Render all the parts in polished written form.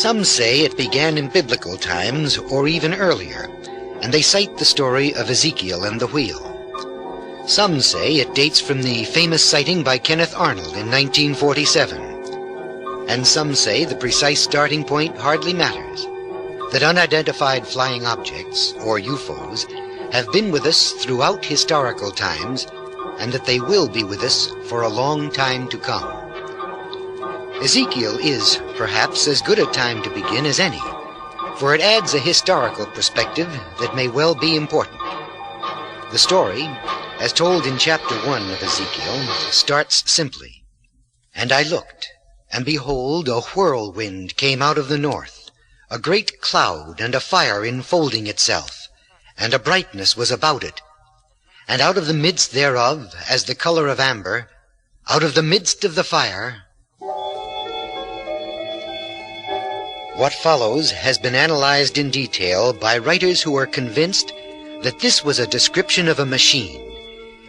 Some say it began in biblical times or even earlier, and they cite the story of Ezekiel and the wheel. Some say it dates from the famous sighting by Kenneth Arnold in 1947, and some say the precise starting point hardly matters, that unidentified flying objects, or UFOs, have been with us throughout historical times, and that they will be with us for a long time to come. Ezekiel is, perhaps, as good a time to begin as any, for it adds a historical perspective that may well be important. The story, as told in chapter 1 of Ezekiel, starts simply. "And I looked, and behold, a whirlwind came out of the north, a great cloud and a fire enfolding itself, and a brightness was about it. And out of the midst thereof, as the color of amber, out of the midst of the fire..." What follows has been analyzed in detail by writers who are convinced that this was a description of a machine,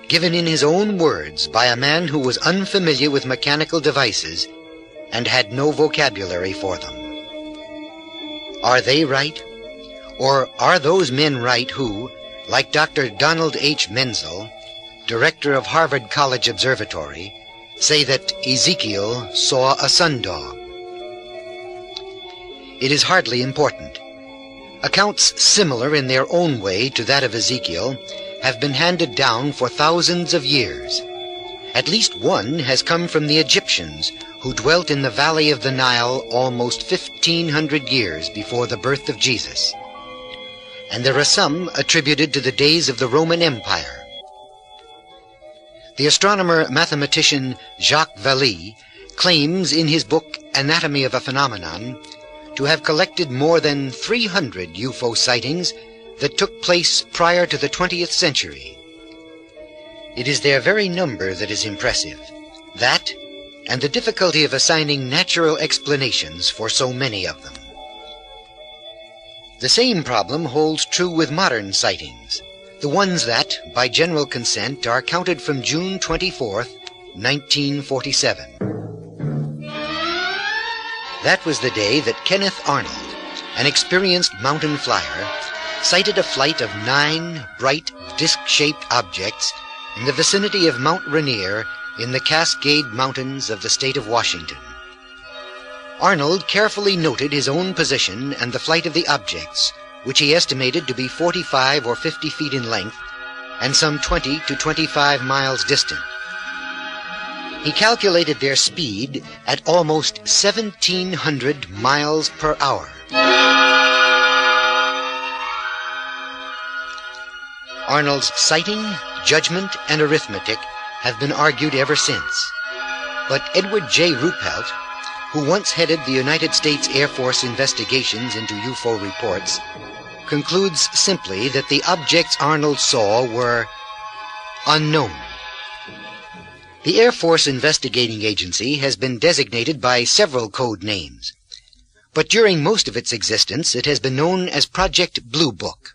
given in his own words by a man who was unfamiliar with mechanical devices and had no vocabulary for them. Are they right? Or are those men right who, like Dr. Donald H. Menzel, director of Harvard College Observatory, say that Ezekiel saw a sundog? It is hardly important. Accounts similar in their own way to that of Ezekiel have been handed down for thousands of years. At least one has come from the Egyptians, who dwelt in the valley of the Nile almost 1,500 years before the birth of Jesus. And there are some attributed to the days of the Roman Empire. The astronomer-mathematician Jacques Vallée claims in his book Anatomy of a Phenomenon to have collected more than 300 UFO sightings that took place prior to the 20th century. It is their very number that is impressive. That, and the difficulty of assigning natural explanations for so many of them. The same problem holds true with modern sightings, the ones that, by general consent, are counted from June 24th, 1947. That was the day that Kenneth Arnold, an experienced mountain flyer, sighted a flight of 9 bright disc-shaped objects in the vicinity of Mount Rainier in the Cascade Mountains of the state of Washington. Arnold carefully noted his own position and the flight of the objects, which he estimated to be 45 or 50 feet in length and some 20 to 25 miles distant. He calculated their speed at almost 1,700 miles per hour. Arnold's sighting, judgment, and arithmetic have been argued ever since. But Edward J. Ruppelt, who once headed the United States Air Force investigations into UFO reports, concludes simply that the objects Arnold saw were unknown. The Air Force Investigating Agency has been designated by several code names, but during most of its existence it has been known as Project Blue Book.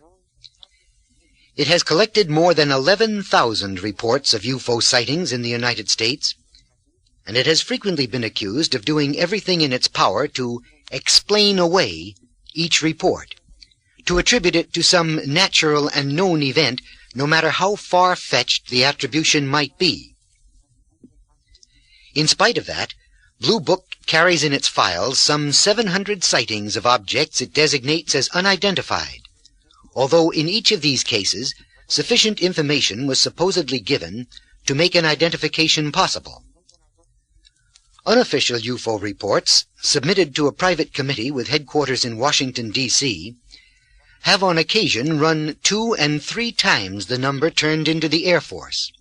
It has collected more than 11,000 reports of UFO sightings in the United States, and it has frequently been accused of doing everything in its power to explain away each report, to attribute it to some natural and known event, no matter how far-fetched the attribution might be. In spite of that, Blue Book carries in its files some 700 sightings of objects it designates as unidentified, although in each of these cases sufficient information was supposedly given to make an identification possible. Unofficial UFO reports, submitted to a private committee with headquarters in Washington, D.C., have on occasion run 2 and 3 times the number turned into the Air Force.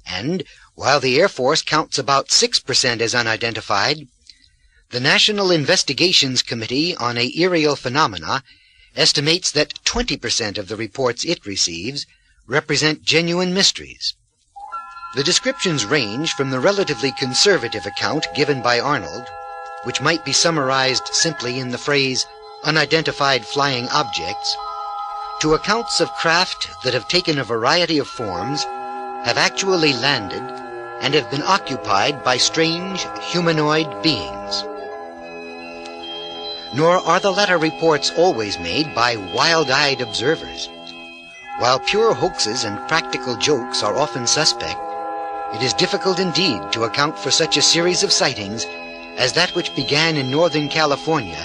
And while the Air Force counts about 6% as unidentified, the National Investigations Committee on Aerial Phenomena estimates that 20% of the reports it receives represent genuine mysteries. The descriptions range from the relatively conservative account given by Arnold, which might be summarized simply in the phrase unidentified flying objects, to accounts of craft that have taken a variety of forms, have actually landed, and have been occupied by strange humanoid beings. nor are the latter reports always made by wild-eyed observers. While pure hoaxes and practical jokes are often suspect, it is difficult indeed to account for such a series of sightings as that which began in Northern California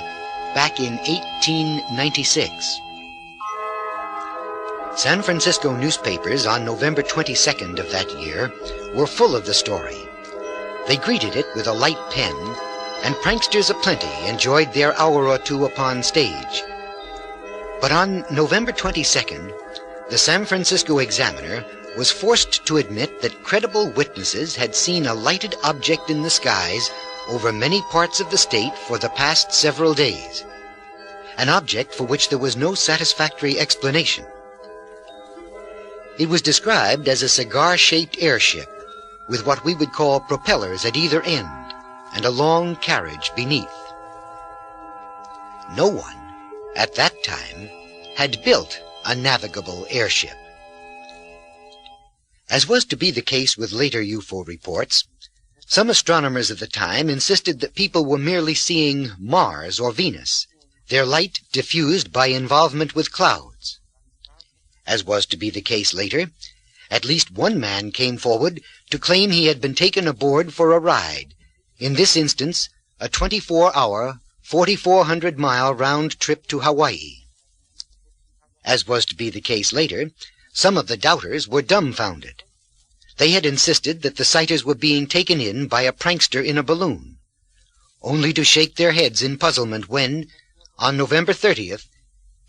back in 1896. San Francisco newspapers on November 22nd of that year were full of the story. They greeted it with a light pen, and pranksters aplenty enjoyed their hour or two upon stage. But on November 22nd, the San Francisco Examiner was forced to admit that credible witnesses had seen a lighted object in the skies over many parts of the state for the past several days, an object for which there was no satisfactory explanation. It was described as a cigar-shaped airship with what we would call propellers at either end and a long carriage beneath. No one, at that time, had built a navigable airship. As was to be the case with later UFO reports, some astronomers of the time insisted that people were merely seeing Mars or Venus, their light diffused by involvement with clouds. As was to be the case later, at least one man came forward to claim he had been taken aboard for a ride, in this instance a 24-hour, 4,400-mile round trip to Hawaii. As was to be the case later, some of the doubters were dumbfounded. They had insisted that the sighters were being taken in by a prankster in a balloon, only to shake their heads in puzzlement when, on November 30th,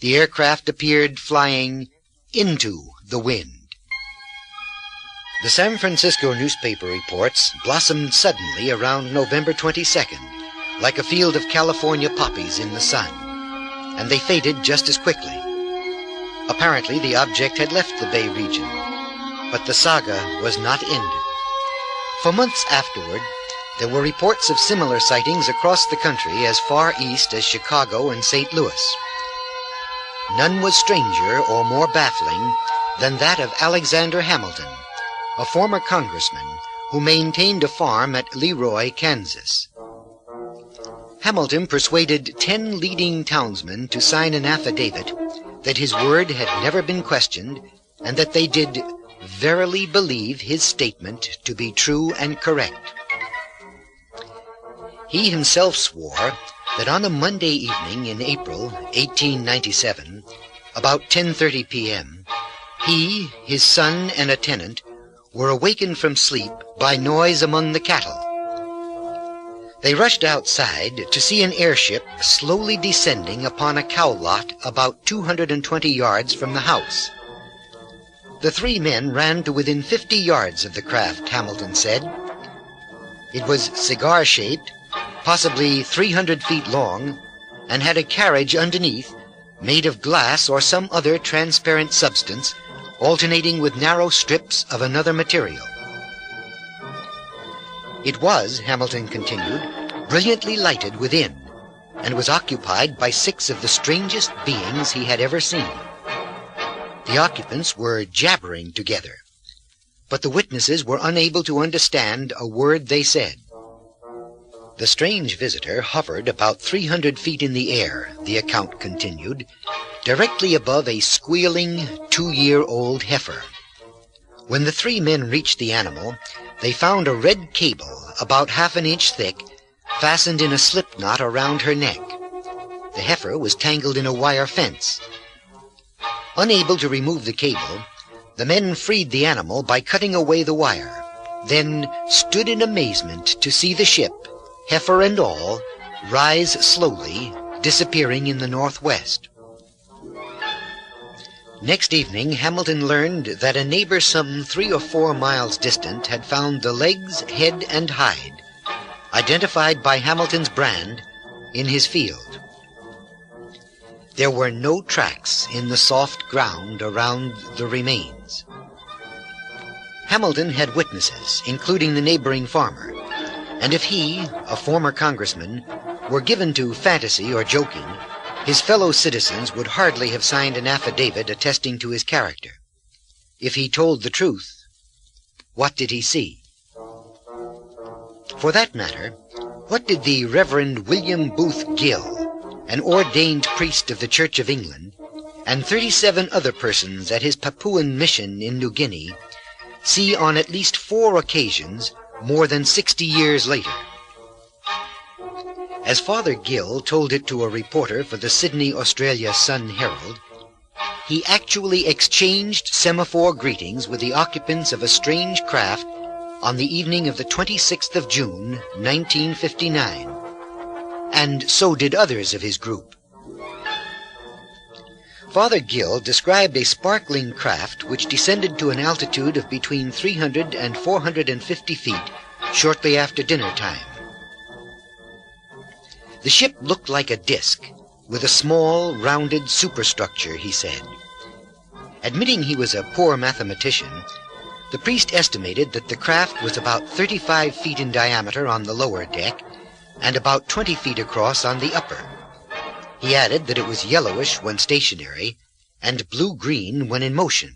the aircraft appeared flying into the wind. The San Francisco newspaper reports blossomed suddenly around November 22nd, like a field of California poppies in the sun, and they faded just as quickly. Apparently the object had left the Bay region, but the saga was not ended. For months afterward, there were reports of similar sightings across the country as far east as Chicago and St. Louis. None was stranger or more baffling than that of Alexander Hamilton, a former congressman who maintained a farm at Leroy, Kansas. Hamilton persuaded 10 leading townsmen to sign an affidavit that his word had never been questioned and that they did verily believe his statement to be true and correct. He himself swore that on a Monday evening in April 1897, about 10:30 p.m., he, his son, and a tenant were awakened from sleep by noise among the cattle. They rushed outside to see an airship slowly descending upon a cow lot about 220 yards from the house. The 3 men ran to within 50 yards of the craft, Hamilton said. It was cigar-shaped, possibly 300 feet long, and had a carriage underneath made of glass or some other transparent substance, alternating with narrow strips of another material. It was, Hamilton continued, brilliantly lighted within, and was occupied by 6 of the strangest beings he had ever seen. The occupants were jabbering together, but the witnesses were unable to understand a word they said. The strange visitor hovered about 300 feet in the air, the account continued, directly above a squealing 2-year-old heifer. When the 3 men reached the animal, they found a red cable about half an inch thick fastened in a slip knot around her neck. The heifer was tangled in a wire fence. Unable to remove the cable, the men freed the animal by cutting away the wire, then stood in amazement to see the ship, heifer and all, rise slowly, disappearing in the northwest. Next evening, Hamilton learned that a neighbor some 3 or 4 miles distant had found the legs, head, and hide, identified by Hamilton's brand, in his field. There were no tracks in the soft ground around the remains. Hamilton had witnesses, including the neighboring farmer, and if he, a former congressman, were given to fantasy or joking, his fellow citizens would hardly have signed an affidavit attesting to his character. If he told the truth, what did he see? For that matter, what did the Reverend William Booth Gill, an ordained priest of the Church of England, and 37 other persons at his Papuan mission in New Guinea, see on at least 4 occasions more than 60 years later. As Father Gill told it to a reporter for the Sydney, Australia Sun Herald, he actually exchanged semaphore greetings with the occupants of a strange craft on the evening of the 26th of June, 1959, and so did others of his group. Father Gill described a sparkling craft which descended to an altitude of between 300 and 450 feet shortly after dinner time. The ship looked like a disk, with a small, rounded superstructure, he said. Admitting he was a poor mathematician, the priest estimated that the craft was about 35 feet in diameter on the lower deck and about 20 feet across on the upper. He added that it was yellowish when stationary and blue-green when in motion.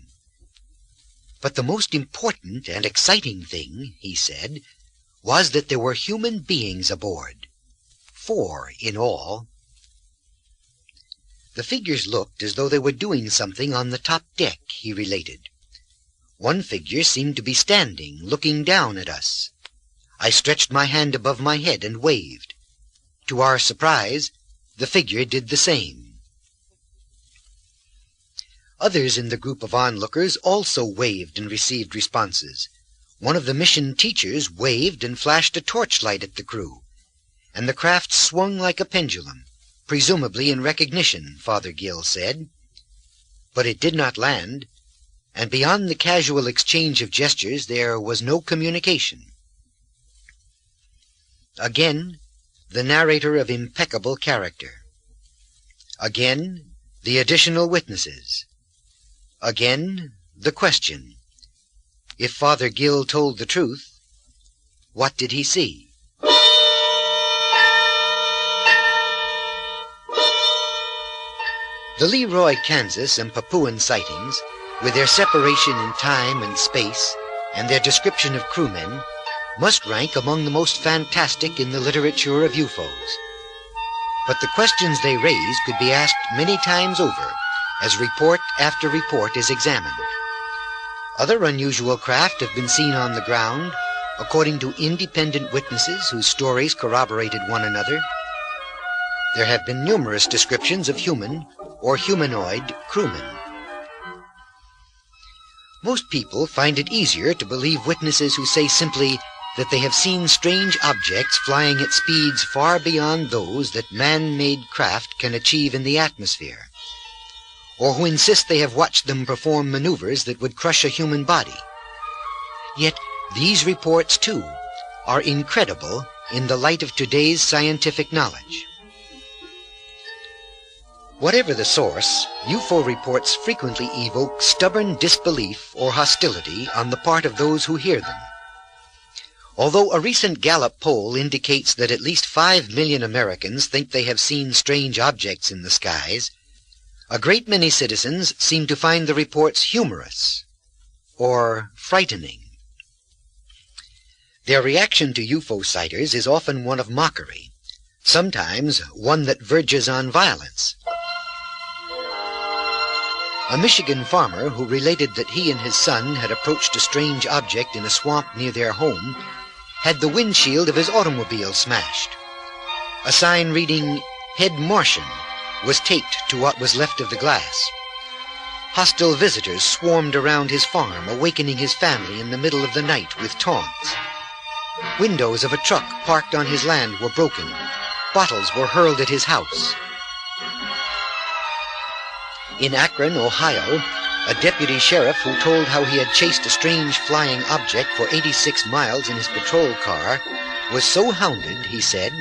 But the most important and exciting thing, he said, was that there were human beings aboard. 4 in all. The figures looked as though they were doing something on the top deck, he related. One figure seemed to be standing, looking down at us. I stretched my hand above my head and waved. To our surprise, the figure did the same. Others in the group of onlookers also waved and received responses. One of the mission teachers waved and flashed a torchlight at the crew, and the craft swung like a pendulum, presumably in recognition, Father Gill said. But it did not land, and beyond the casual exchange of gestures there was no communication. Again, the narrator of impeccable character. Again, the additional witnesses. Again, the question. If Father Gill told the truth, what did he see? The Leroy, Kansas and Papuan sightings, with their separation in time and space and their description of crewmen, must rank among the most fantastic in the literature of UFOs. But the questions they raise could be asked many times over as report after report is examined. Other unusual craft have been seen on the ground, according to independent witnesses whose stories corroborated one another. There have been numerous descriptions of human or humanoid crewmen. Most people find it easier to believe witnesses who say simply that they have seen strange objects flying at speeds far beyond those that man-made craft can achieve in the atmosphere, or who insist they have watched them perform maneuvers that would crush a human body. Yet these reports, too, are incredible in the light of today's scientific knowledge. Whatever the source, UFO reports frequently evoke stubborn disbelief or hostility on the part of those who hear them. Although a recent Gallup poll indicates that at least 5 million Americans think they have seen strange objects in the skies, a great many citizens seem to find the reports humorous or frightening. Their reaction to UFO sighters is often one of mockery, sometimes one that verges on violence. A Michigan farmer who related that he and his son had approached a strange object in a swamp near their home had the windshield of his automobile smashed. A sign reading, "Head Martian," was taped to what was left of the glass. Hostile visitors swarmed around his farm, awakening his family in the middle of the night with taunts. Windows of a truck parked on his land were broken. Bottles were hurled at his house. In Akron, Ohio, a deputy sheriff who told how he had chased a strange flying object for 86 miles in his patrol car was so hounded, he said,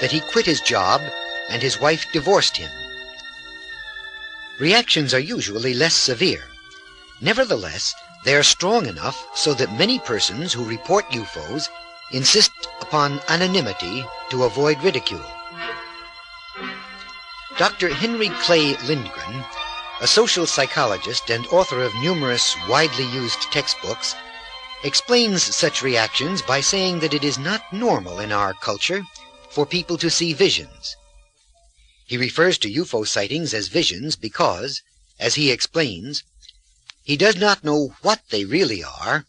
that he quit his job and his wife divorced him. Reactions are usually less severe. Nevertheless, they are strong enough so that many persons who report UFOs insist upon anonymity to avoid ridicule. Dr. Henry Clay Lindgren, a social psychologist and author of numerous widely used textbooks, explains such reactions by saying that it is not normal in our culture for people to see visions. He refers to UFO sightings as visions because, as he explains, he does not know what they really are,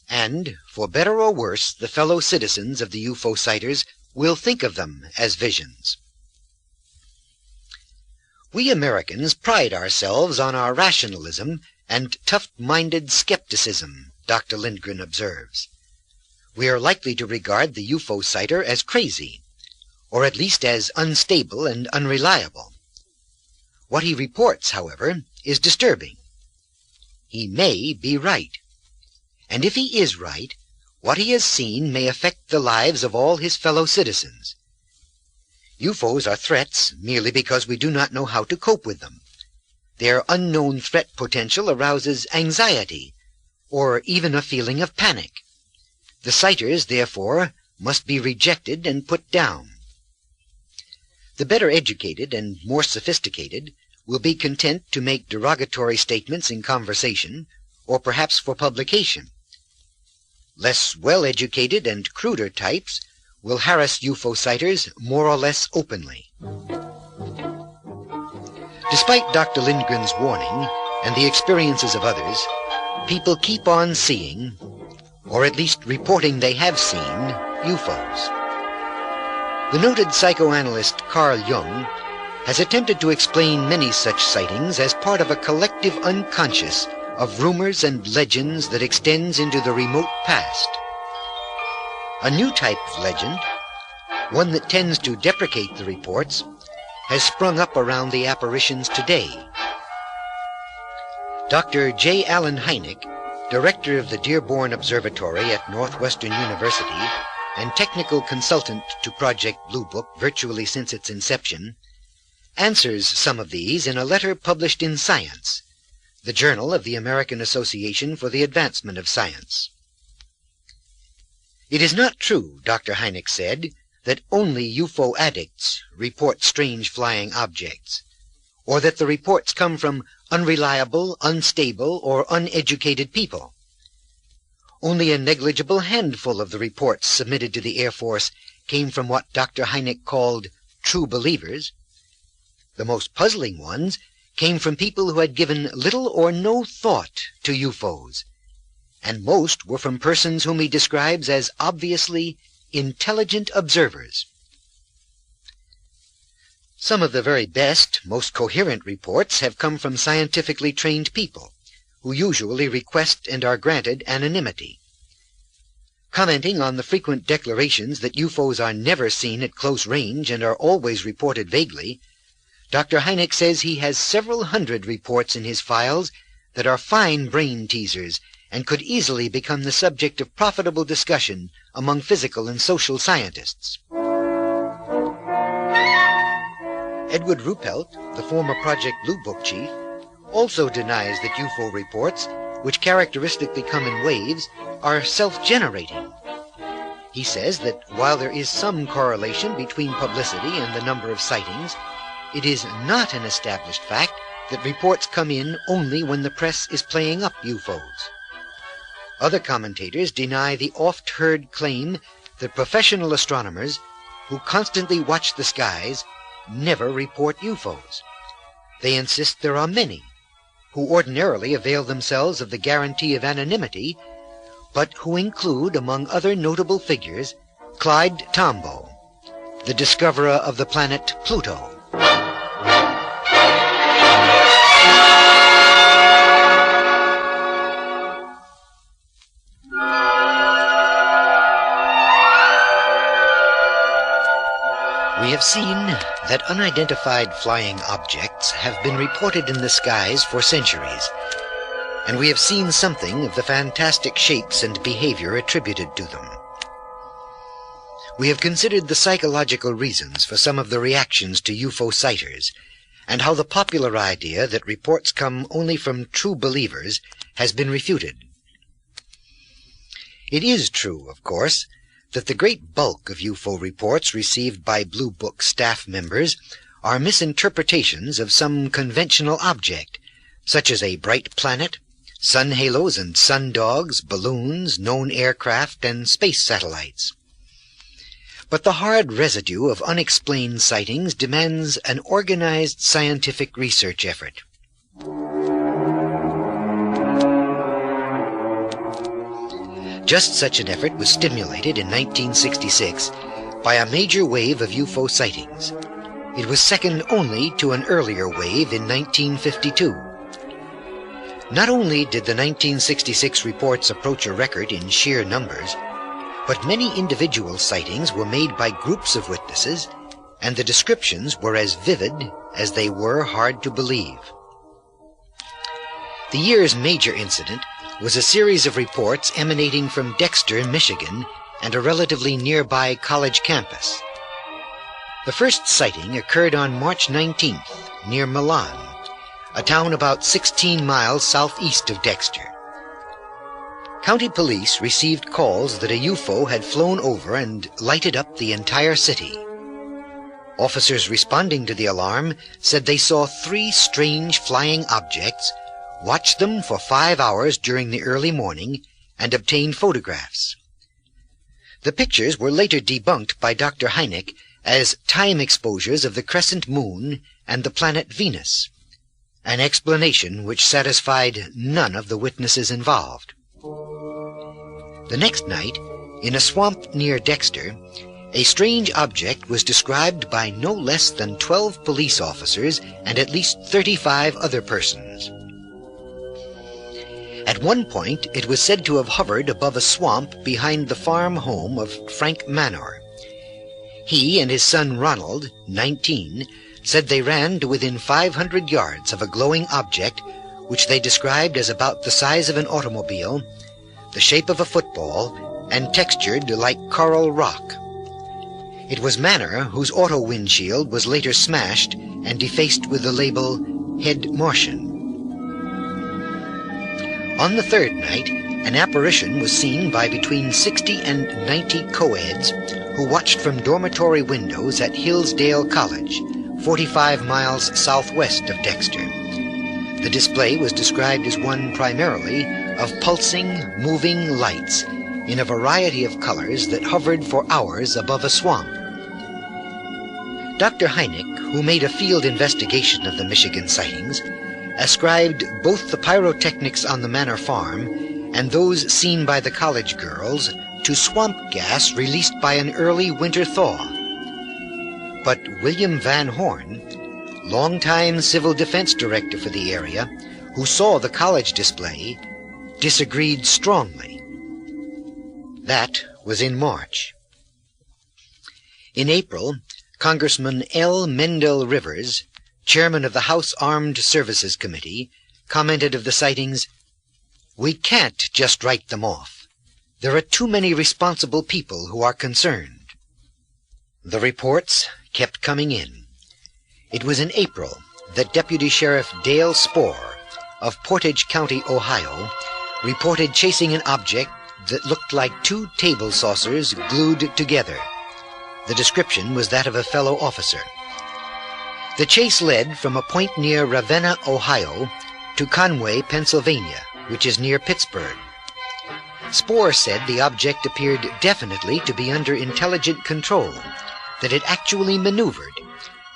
and, for better or worse, the fellow citizens of the UFO sighters will think of them as visions. We Americans pride ourselves on our rationalism and tough-minded skepticism, Dr. Lindgren observes. We are likely to regard the UFO sighter as crazy, or at least as unstable and unreliable. What he reports, however, is disturbing. He may be right. And if he is right, what he has seen may affect the lives of all his fellow citizens. UFOs are threats merely because we do not know how to cope with them. Their unknown threat potential arouses anxiety, or even a feeling of panic. The sighters, therefore, must be rejected and put down. The better educated and more sophisticated will be content to make derogatory statements in conversation, or perhaps for publication. Less well-educated and cruder types will harass UFO sighters more or less openly. Despite Dr. Lindgren's warning and the experiences of others, people keep on seeing, or at least reporting they have seen, UFOs. The noted psychoanalyst Carl Jung has attempted to explain many such sightings as part of a collective unconscious of rumors and legends that extends into the remote past. A new type of legend, one that tends to deprecate the reports, has sprung up around the apparitions today. Dr. J. Allen Hynek, director of the Dearborn Observatory at Northwestern University and technical consultant to Project Blue Book virtually since its inception, answers some of these in a letter published in Science, the journal of the American Association for the Advancement of Science. It is not true, Dr. Hynek said, that only UFO addicts report strange flying objects, or that the reports come from unreliable, unstable, or uneducated people. Only a negligible handful of the reports submitted to the Air Force came from what Dr. Hynek called true believers. The most puzzling ones came from people who had given little or no thought to UFOs, and most were from persons whom he describes as obviously intelligent observers. Some of the very best, most coherent reports have come from scientifically trained people, who usually request and are granted anonymity. Commenting on the frequent declarations that UFOs are never seen at close range and are always reported vaguely, Dr. Hynek says he has several hundred reports in his files that are fine brain teasers and could easily become the subject of profitable discussion among physical and social scientists. Edward Ruppelt, the former Project Blue Book chief, also denies that UFO reports, which characteristically come in waves, are self-generating. He says that while there is some correlation between publicity and the number of sightings, it is not an established fact that reports come in only when the press is playing up UFOs. Other commentators deny the oft-heard claim that professional astronomers who constantly watch the skies never report UFOs. They insist there are many who ordinarily avail themselves of the guarantee of anonymity, but who include, among other notable figures, Clyde Tombaugh, the discoverer of the planet Pluto. We have seen that unidentified flying objects have been reported in the skies for centuries, and we have seen something of the fantastic shapes and behavior attributed to them. We have considered the psychological reasons for some of the reactions to UFO sighters, and how the popular idea that reports come only from true believers has been refuted. It is true, of course, that the great bulk of UFO reports received by Blue Book staff members are misinterpretations of some conventional object, such as a bright planet, sun halos and sun dogs, balloons, known aircraft, and space satellites. But the hard residue of unexplained sightings demands an organized scientific research effort. Just such an effort was stimulated in 1966 by a major wave of UFO sightings. It was second only to an earlier wave in 1952. Not only did the 1966 reports approach a record in sheer numbers, but many individual sightings were made by groups of witnesses, and the descriptions were as vivid as they were hard to believe. The year's major incident was a series of reports emanating from Dexter, Michigan, and a relatively nearby college campus. The first sighting occurred on March 19th, near Milan, a town about 16 miles southeast of Dexter. County police received calls that a UFO had flown over and lighted up the entire city. Officers responding to the alarm said they saw 3 strange flying objects, watched them for 5 hours during the early morning, and obtained photographs. The pictures were later debunked by Dr. Hynek as time exposures of the crescent moon and the planet Venus, an explanation which satisfied none of the witnesses involved. The next night, in a swamp near Dexter, a strange object was described by no less than 12 police officers and at least 35 other persons. At one point, it was said to have hovered above a swamp behind the farm home of Frank Manor. He and his son Ronald, 19, said they ran to within 500 yards of a glowing object which they described as about the size of an automobile, the shape of a football, and textured like coral rock. It was Manor whose auto windshield was later smashed and defaced with the label "Head Martian." On the third night, an apparition was seen by between 60 and 90 co-eds who watched from dormitory windows at Hillsdale College, 45 miles southwest of Dexter. The display was described as one primarily of pulsing, moving lights in a variety of colors that hovered for hours above a swamp. Dr. Hynek, who made a field investigation of the Michigan sightings, ascribed both the pyrotechnics on the Manor farm and those seen by the college girls to swamp gas released by an early winter thaw. But William Van Horn, longtime civil defense director for the area, who saw the college display, disagreed strongly. That was in March. In April, Congressman L. Mendel Rivers, chairman of the House Armed Services Committee, commented of the sightings, "We can't just write them off. There are too many responsible people who are concerned." The reports kept coming in. It was in April that Deputy Sheriff Dale Spohr of Portage County, Ohio, reported chasing an object that looked like 2 table saucers glued together. The description was that of a fellow officer. The chase led from a point near Ravenna, Ohio, to Conway, Pennsylvania, which is near Pittsburgh. Spohr said the object appeared definitely to be under intelligent control, that it actually maneuvered,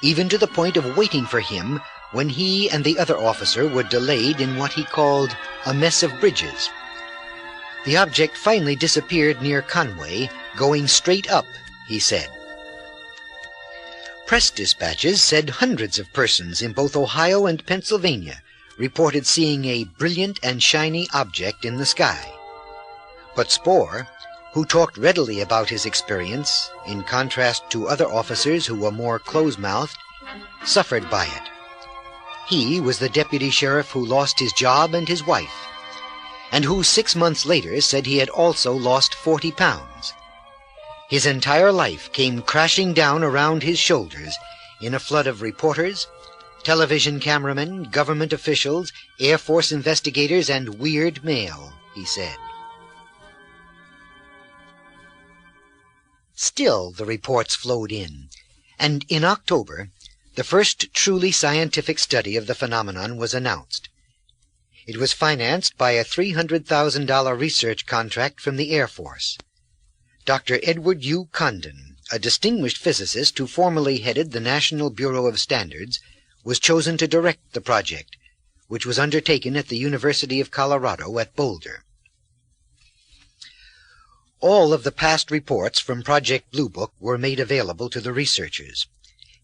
even to the point of waiting for him when he and the other officer were delayed in what he called a mess of bridges. The object finally disappeared near Conway, going straight up, he said. Press dispatches said hundreds of persons in both Ohio and Pennsylvania reported seeing a brilliant and shiny object in the sky. But Spohr, who talked readily about his experience, in contrast to other officers who were more close-mouthed, suffered by it. He was the deputy sheriff who lost his job and his wife, and who 6 months later said he had also lost 40 pounds. His entire life came crashing down around his shoulders in a flood of reporters, television cameramen, government officials, Air Force investigators, and weird mail, he said. Still, the reports flowed in, and in October, the first truly scientific study of the phenomenon was announced. It was financed by a $300,000 research contract from the Air Force. Dr. Edward U. Condon, a distinguished physicist who formerly headed the National Bureau of Standards, was chosen to direct the project, which was undertaken at the University of Colorado at Boulder. All of the past reports from Project Blue Book were made available to the researchers.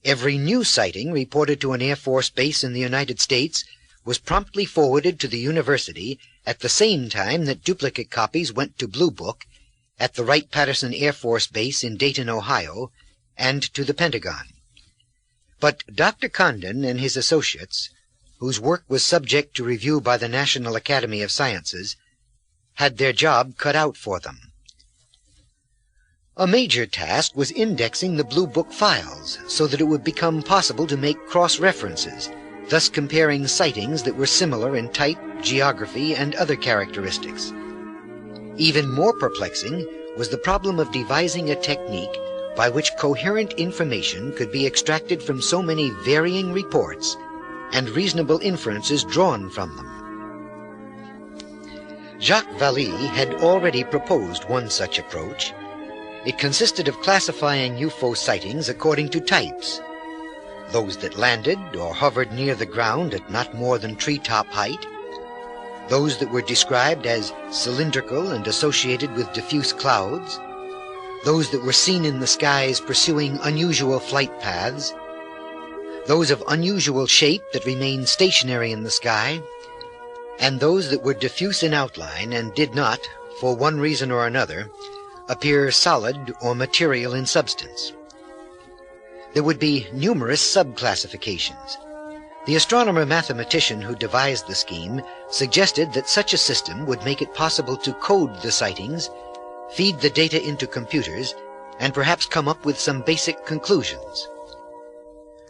Every new sighting reported to an Air Force base in the United States was promptly forwarded to the university at the same time that duplicate copies went to Blue Book at the Wright-Patterson Air Force Base in Dayton, Ohio, and to the Pentagon. But Dr. Condon and his associates, whose work was subject to review by the National Academy of Sciences, had their job cut out for them. A major task was indexing the Blue Book files so that it would become possible to make cross-references, thus comparing sightings that were similar in type, geography, and other characteristics. Even more perplexing was the problem of devising a technique by which coherent information could be extracted from so many varying reports and reasonable inferences drawn from them. Jacques Vallée had already proposed one such approach. It consisted of classifying UFO sightings according to types: those that landed or hovered near the ground at not more than treetop height, those that were described as cylindrical and associated with diffuse clouds, those that were seen in the skies pursuing unusual flight paths, those of unusual shape that remained stationary in the sky, and those that were diffuse in outline and did not, for one reason or another, appear solid or material in substance. There would be numerous subclassifications. The astronomer-mathematician who devised the scheme suggested that such a system would make it possible to code the sightings, feed the data into computers, and perhaps come up with some basic conclusions.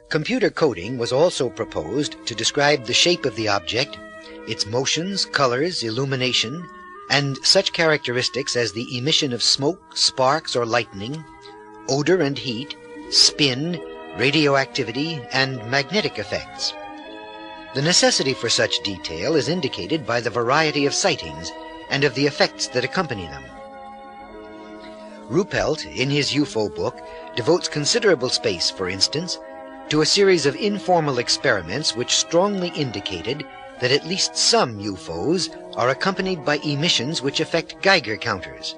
Computer coding was also proposed to describe the shape of the object, its motions, colors, illumination, and such characteristics as the emission of smoke, sparks, or lightning, odor and heat, spin, radioactivity, and magnetic effects. The necessity for such detail is indicated by the variety of sightings and of the effects that accompany them. Ruppelt, in his UFO book, devotes considerable space, for instance, to a series of informal experiments which strongly indicated that at least some UFOs are accompanied by emissions which affect Geiger counters.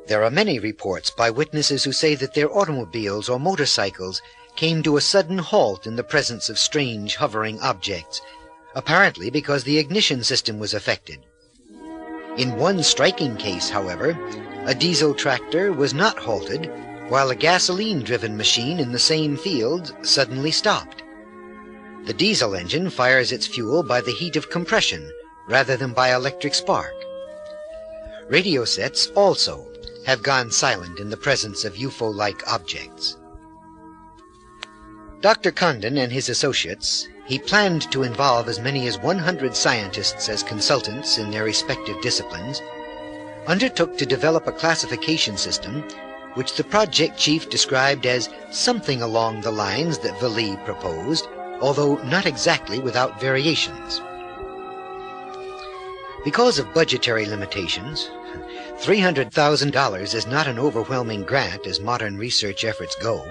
There are many reports by witnesses who say that their automobiles or motorcycles came to a sudden halt in the presence of strange hovering objects, apparently because the ignition system was affected. In one striking case, however, a diesel tractor was not halted, while a gasoline-driven machine in the same field suddenly stopped. The diesel engine fires its fuel by the heat of compression rather than by electric spark. Radio sets also have gone silent in the presence of UFO-like objects. Dr. Condon and his associates, he planned to involve as many as 100 scientists as consultants in their respective disciplines, undertook to develop a classification system which the project chief described as something along the lines that Vallée proposed, although not exactly without variations. Because of budgetary limitations, $300,000 is not an overwhelming grant as modern research efforts go.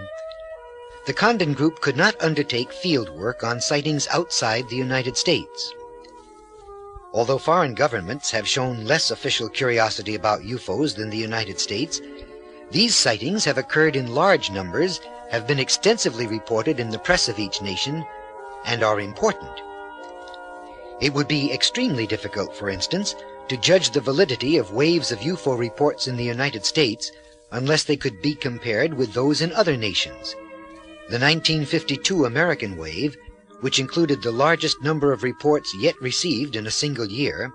The Condon Group could not undertake field work on sightings outside the United States. Although foreign governments have shown less official curiosity about UFOs than the United States, these sightings have occurred in large numbers, have been extensively reported in the press of each nation, and are important. It would be extremely difficult, for instance, to judge the validity of waves of UFO reports in the United States unless they could be compared with those in other nations. The 1952 American wave, which included the largest number of reports yet received in a single year,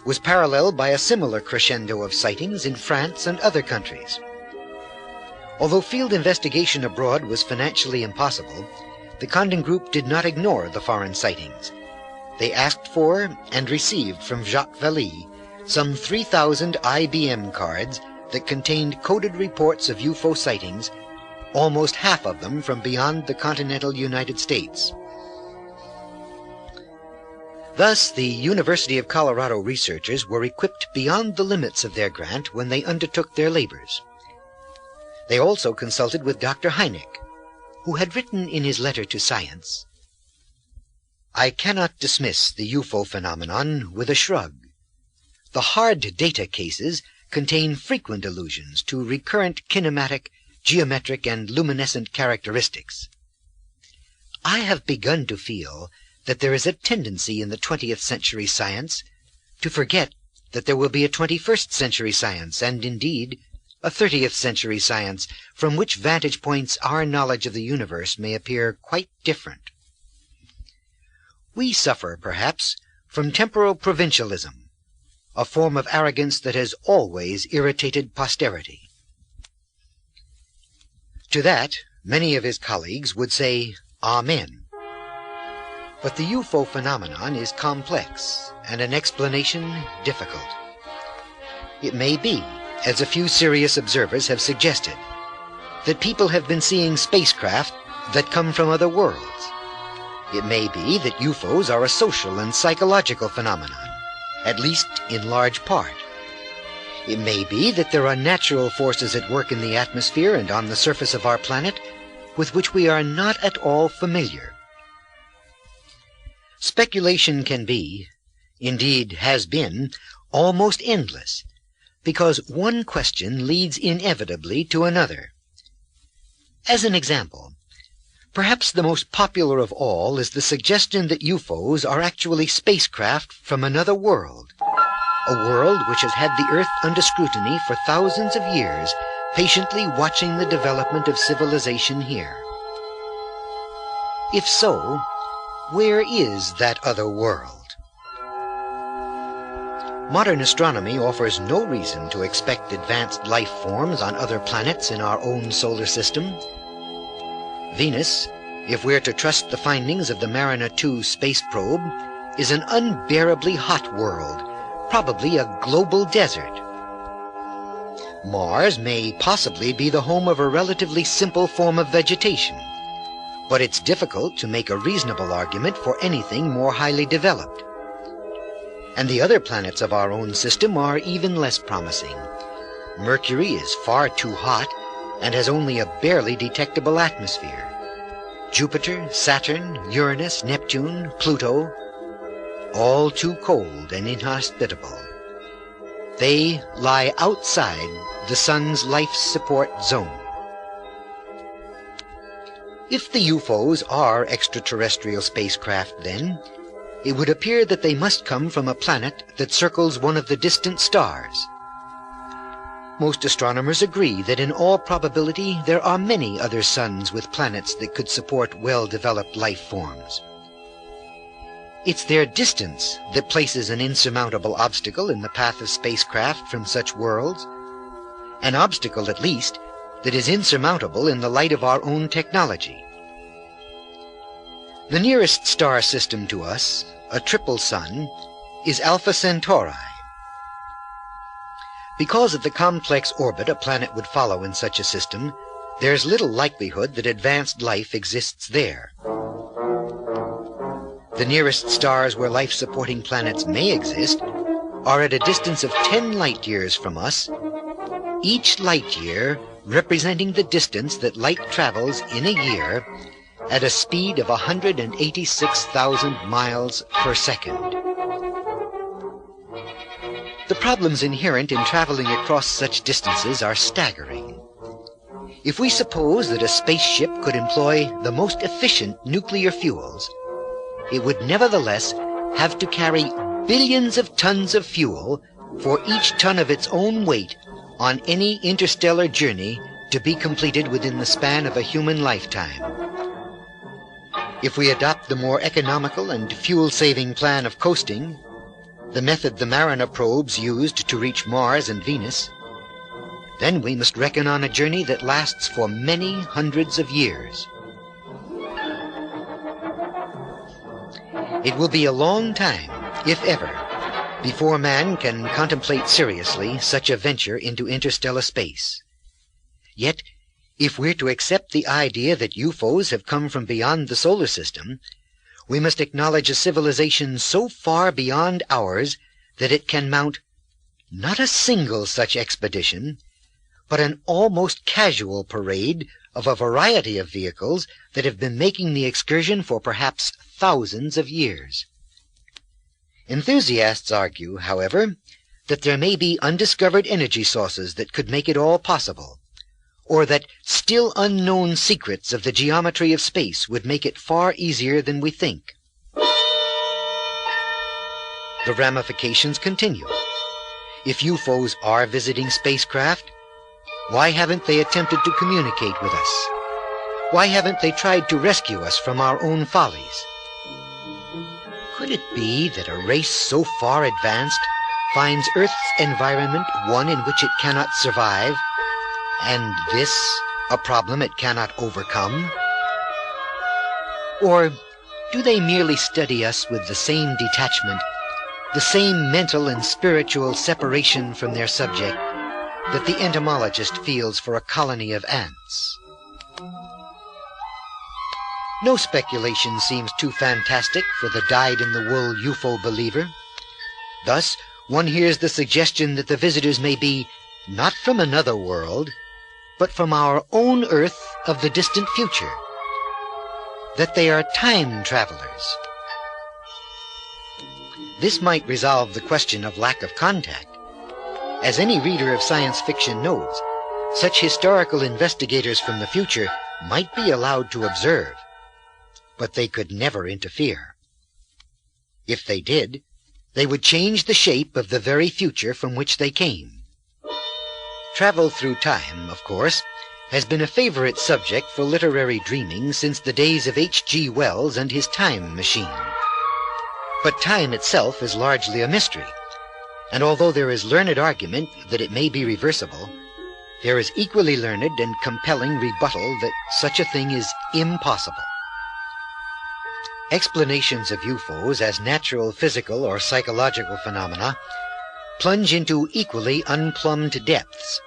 was paralleled by a similar crescendo of sightings in France and other countries. Although field investigation abroad was financially impossible, the Condon Group did not ignore the foreign sightings. They asked for and received from Jacques Vallée some 3,000 IBM cards that contained coded reports of UFO sightings, almost half of them from beyond the continental United States. Thus, the University of Colorado researchers were equipped beyond the limits of their grant when they undertook their labors. They also consulted with Dr. Hynek, who had written in his letter to Science, "I cannot dismiss the UFO phenomenon with a shrug. The hard data cases contain frequent allusions to recurrent kinematic, geometric, and luminescent characteristics. I have begun to feel that there is a tendency in the 20th century science to forget that there will be a 21st century science, and indeed a 30th century science, from which vantage points our knowledge of the universe may appear quite different. We suffer, perhaps, from temporal provincialism, a form of arrogance that has always irritated posterity." To that, many of his colleagues would say, "Amen." But the UFO phenomenon is complex, and an explanation difficult. It may be, as a few serious observers have suggested, that people have been seeing spacecraft that come from other worlds. It may be that UFOs are a social and psychological phenomenon, at least in large part. It may be that there are natural forces at work in the atmosphere and on the surface of our planet with which we are not at all familiar. Speculation can be, indeed has been, almost endless, because one question leads inevitably to another. As an example, perhaps the most popular of all is the suggestion that UFOs are actually spacecraft from another world, a world which has had the Earth under scrutiny for thousands of years, patiently watching the development of civilization here. If so, where is that other world? Modern astronomy offers no reason to expect advanced life forms on other planets in our own solar system. Venus, if we're to trust the findings of the Mariner 2 space probe, is an unbearably hot world, probably a global desert. Mars may possibly be the home of a relatively simple form of vegetation, but it's difficult to make a reasonable argument for anything more highly developed. And the other planets of our own system are even less promising. Mercury is far too hot and has only a barely detectable atmosphere. Jupiter, Saturn, Uranus, Neptune, Pluto, all too cold and inhospitable. They lie outside the sun's life support zone. If the UFOs are extraterrestrial spacecraft, then, it would appear that they must come from a planet that circles one of the distant stars. Most astronomers agree that in all probability there are many other suns with planets that could support well-developed life forms. It's their distance that places an insurmountable obstacle in the path of spacecraft from such worlds, an obstacle, at least, that is insurmountable in the light of our own technology. The nearest star system to us, a triple sun, is Alpha Centauri. Because of the complex orbit a planet would follow in such a system, there's little likelihood that advanced life exists there. The nearest stars where life-supporting planets may exist are at a distance of 10 light-years from us, each light-year representing the distance that light travels in a year at a speed of 186,000 miles per second. The problems inherent in traveling across such distances are staggering. If we suppose that a spaceship could employ the most efficient nuclear fuels, it would nevertheless have to carry billions of tons of fuel for each ton of its own weight on any interstellar journey to be completed within the span of a human lifetime. If we adopt the more economical and fuel-saving plan of coasting, the method the Mariner probes used to reach Mars and Venus, then we must reckon on a journey that lasts for many hundreds of years. It will be a long time, if ever, before man can contemplate seriously such a venture into interstellar space. Yet, if we're to accept the idea that UFOs have come from beyond the solar system, we must acknowledge a civilization so far beyond ours that it can mount not a single such expedition, but an almost casual parade of a variety of vehicles that have been making the excursion for perhaps thousands of years. Enthusiasts argue, however, that there may be undiscovered energy sources that could make it all possible, or that still unknown secrets of the geometry of space would make it far easier than we think. The ramifications continue. If UFOs are visiting spacecraft, why haven't they attempted to communicate with us? Why haven't they tried to rescue us from our own follies? Could it be that a race so far advanced finds Earth's environment one in which it cannot survive, and this a problem it cannot overcome? Or do they merely study us with the same detachment, the same mental and spiritual separation from their subject that the entomologist feels for a colony of ants? No speculation seems too fantastic for the dyed-in-the-wool UFO believer. Thus, one hears the suggestion that the visitors may be not from another world, but from our own Earth of the distant future, that they are time travelers. This might resolve the question of lack of contact. As any reader of science fiction knows, such historical investigators from the future might be allowed to observe, but they could never interfere. If they did, they would change the shape of the very future from which they came. Travel through time, of course, has been a favorite subject for literary dreaming since the days of H.G. Wells and his time machine. But time itself is largely a mystery, and although there is learned argument that it may be reversible, there is equally learned and compelling rebuttal that such a thing is impossible. Explanations of UFOs as natural, physical, or psychological phenomena plunge into equally unplumbed depths,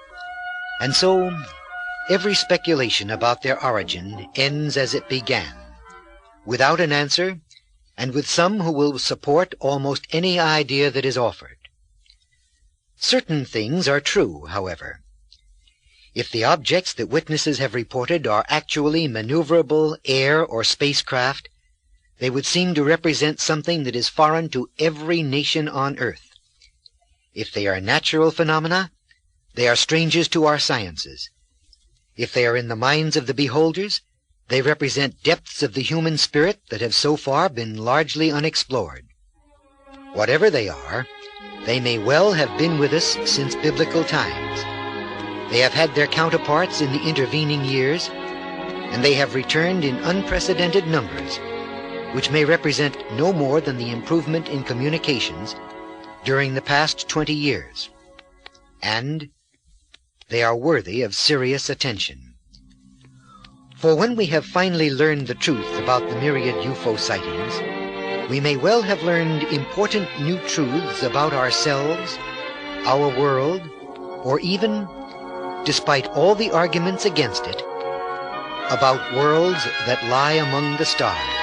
and so every speculation about their origin ends as it began, without an answer, and with some who will support almost any idea that is offered. Certain things are true, however. If the objects that witnesses have reported are actually maneuverable air or spacecraft, they would seem to represent something that is foreign to every nation on Earth. If they are natural phenomena, they are strangers to our sciences. If they are in the minds of the beholders, they represent depths of the human spirit that have so far been largely unexplored. Whatever they are, they may well have been with us since biblical times. They have had their counterparts in the intervening years, and they have returned in unprecedented numbers, which may represent no more than the improvement in communications during the past 20 years. And they are worthy of serious attention. For when we have finally learned the truth about the myriad UFO sightings, we may well have learned important new truths about ourselves, our world, or even, despite all the arguments against it, about worlds that lie among the stars.